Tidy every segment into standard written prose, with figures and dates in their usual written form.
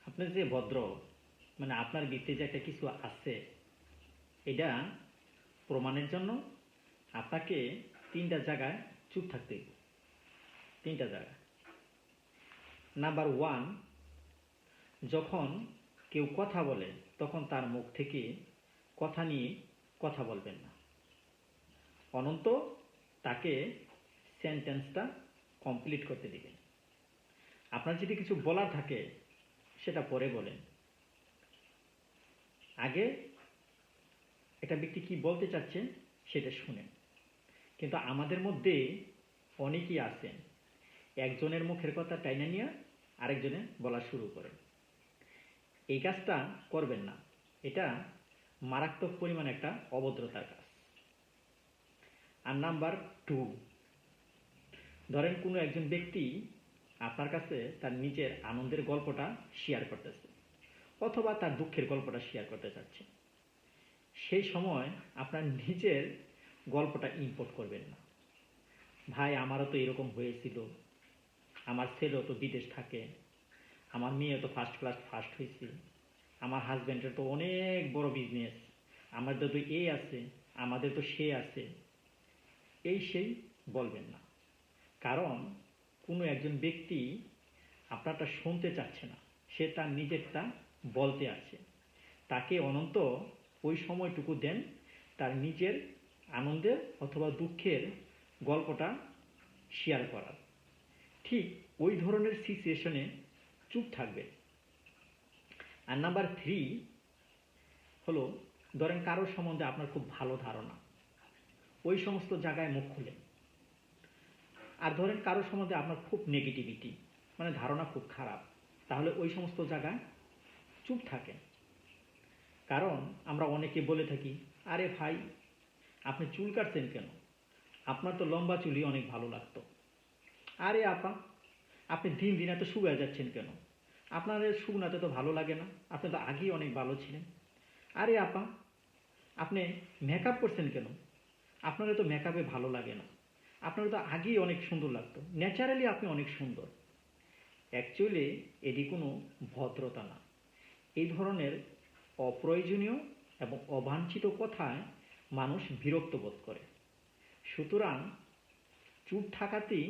আপনার যে ভদ্র, মানে আপনার ভিতরে যে একটা কিছু আছে, এটা প্রমাণের জন্য আপনাকে 3টা জায়গায় চুপ থাকতে হবে। 3টা জায়গা। নাম্বার 1, যখন কেউ কথা বলে তখন তার মুখ থেকে কথা নিয়ে কথা বলবেন না। অনন্ত তাকে সেন্টেন্সটা কমপ্লিট করতে দিবেন। আপনার যদি কিছু বলার থাকে সেটা পরে বলেন। আগে একটা ব্যক্তি কি বলতে চাচ্ছেন সেটা শুনেন। কিন্তু আমাদের মধ্যে অনেকেই আছেন, একজনের মুখের কথা টাইনা নিয়ে আরেকজনে বলা শুরু করেন। এই কাজটা করবেন না। এটা মারাত্মক পরিমাণে একটা অভদ্রতার কাজ। আর নাম্বার 2, ধরেন কোনো একজন ব্যক্তি আপনার কাছে তার নিজের আনন্দের গল্পটা শেয়ার করতেছে অথবা তার দুঃখের গল্পটা শেয়ার করতে চাচ্ছে। সেই সময় আপনার নিজের গল্পটা ইম্পোর্ট করবেন না। ভাই, আমারও তো এরকম হয়েছিল, আমার ছেলেও তো বিদেশ থাকে, আমার মেয়ে তো ফার্স্ট ক্লাস ফার্স্ট হয়েছে, আমার হাজব্যান্ডের তো অনেক বড় বিজনেস, আমাদের তো এ আছে, আমাদের তো সে আছে, এই সেই বলবেন না। কারণ কোনো একজন ব্যক্তি আপনারটা শুনতে চাচ্ছে না, সে তার নিজেরটা বলতে আছে। তাকে অনন্ত ওই সময়টুকু দেন তার নিজের আনন্দের অথবা দুঃখের গল্পটা শেয়ার করার। ঠিক ওই ধরনের সিচুয়েশনে চুপ থাকবে। আর নাম্বার 3 হলো, ধরেন কারোর সম্বন্ধে আপনার খুব ভালো ধারণা, ওই সমস্ত জায়গায় মুখ খুলেন। আর ধরেন কারোর সম্বন্ধে আপনার খুব নেগেটিভিটি, মানে ধারণা খুব খারাপ, তাহলে ওই সমস্ত জায়গায় চুপ থাকেন। কারণ আমরা অনেকে বলে থাকি, আরে ভাই, আপনি চুল কাটছেন কেন? আপনার তো লম্বা চুলই অনেক ভালো লাগতো। আরে আপা, আপনি দিন দিন এত শুকিয়ে যাচ্ছেন কেন? আপনার শুকনাতে তো ভালো লাগে না, আপনি তো আগেই অনেক ভালো ছিলেন। আরে আপা, আপনি মেকআপ করছেন কেন? আপনার তো মেকআপে ভালো লাগে না, আপনার তো আগেই অনেক সুন্দর লাগতো, ন্যাচারালি আপনি অনেক সুন্দর। অ্যাকচুয়ালি এটি কোনো ভদ্রতা না। এই ধরনের অপ্রয়োজনীয় এবং অবাঞ্ছিত কথায় মানুষ বিরক্ত বোধ করে। সুতরাং চুপ থাকাতেই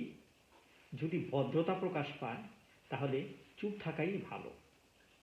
যদি ভদ্রতা প্রকাশ পায়, তাহলে চুপ থাকাই ভালো।